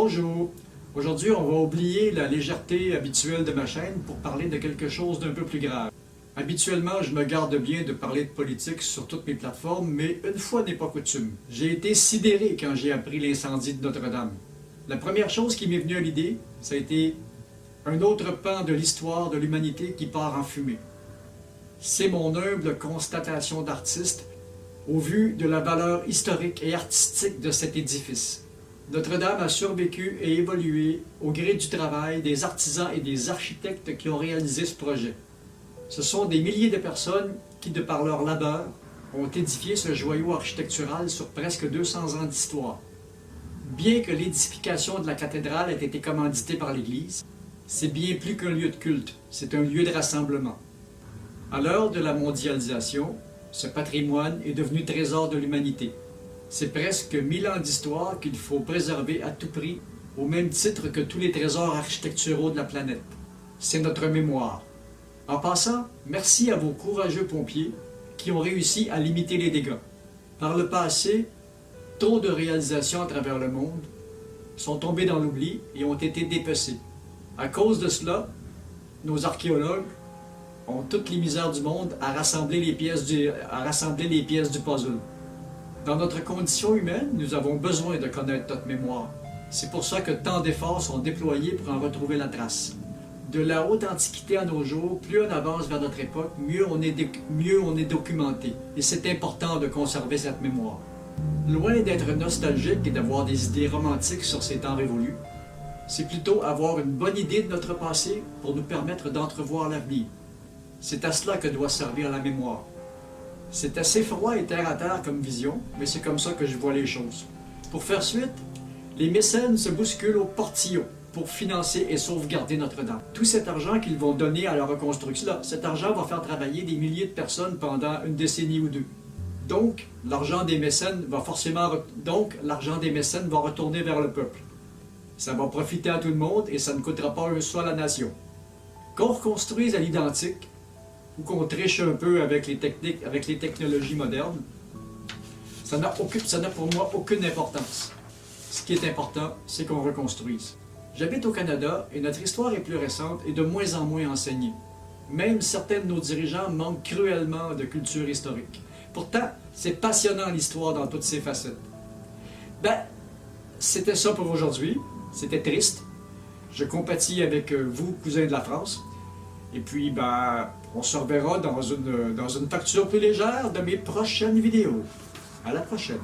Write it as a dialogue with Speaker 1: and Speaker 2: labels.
Speaker 1: Bonjour! Aujourd'hui, on va oublier la légèreté habituelle de ma chaîne pour parler de quelque chose d'un peu plus grave. Habituellement, je me garde bien de parler de politique sur toutes mes plateformes, mais une fois n'est pas coutume. J'ai été sidéré quand j'ai appris l'incendie de Notre-Dame. La première chose qui m'est venue à l'idée, ça a été un autre pan de l'histoire de l'humanité qui part en fumée. C'est mon humble constatation d'artiste au vu de la valeur historique et artistique de cet édifice. Notre-Dame a survécu et évolué au gré du travail des artisans et des architectes qui ont réalisé ce projet. Ce sont des milliers de personnes qui, de par leur labeur, ont édifié ce joyau architectural sur presque 200 ans d'histoire. Bien que l'édification de la cathédrale ait été commanditée par l'Église, c'est bien plus qu'un lieu de culte, c'est un lieu de rassemblement. À l'heure de la mondialisation, ce patrimoine est devenu trésor de l'humanité. C'est presque 1000 ans d'histoire qu'il faut préserver à tout prix, au même titre que tous les trésors architecturaux de la planète. C'est notre mémoire. En passant, merci à vos courageux pompiers qui ont réussi à limiter les dégâts. Par le passé, trop de réalisations à travers le monde sont tombées dans l'oubli et ont été dépecées. À cause de cela, nos archéologues ont toutes les misères du monde à rassembler les pièces du puzzle. Dans notre condition humaine, nous avons besoin de connaître notre mémoire. C'est pour ça que tant d'efforts sont déployés pour en retrouver la trace. De la haute antiquité à nos jours, plus on avance vers notre époque, mieux on est documenté. Et c'est important de conserver cette mémoire. Loin d'être nostalgique et d'avoir des idées romantiques sur ces temps révolus, c'est plutôt avoir une bonne idée de notre passé pour nous permettre d'entrevoir l'avenir. C'est à cela que doit servir la mémoire. C'est assez froid et terre à terre comme vision, mais c'est comme ça que je vois les choses. Pour faire suite, les mécènes se bousculent au portillon pour financer et sauvegarder Notre-Dame. Tout cet argent qu'ils vont donner à la reconstruction, cet argent va faire travailler des milliers de personnes pendant une décennie ou deux. Donc, l'argent des mécènes va retourner vers le peuple. Ça va profiter à tout le monde et ça ne coûtera pas un sou à la nation. Qu'on reconstruise à l'identique, ou qu'on triche un peu avec les technologies modernes, ça n'a pour moi aucune importance. Ce qui est important, c'est qu'on reconstruise. J'habite au Canada et notre histoire est plus récente et de moins en moins enseignée. Même certains de nos dirigeants manquent cruellement de culture historique. Pourtant, c'est passionnant l'histoire dans toutes ses facettes. C'était ça pour aujourd'hui. C'était triste. Je compatis avec vous, cousins de la France. Et puis, on se reverra dans une facture plus légère de mes prochaines vidéos. À la prochaine!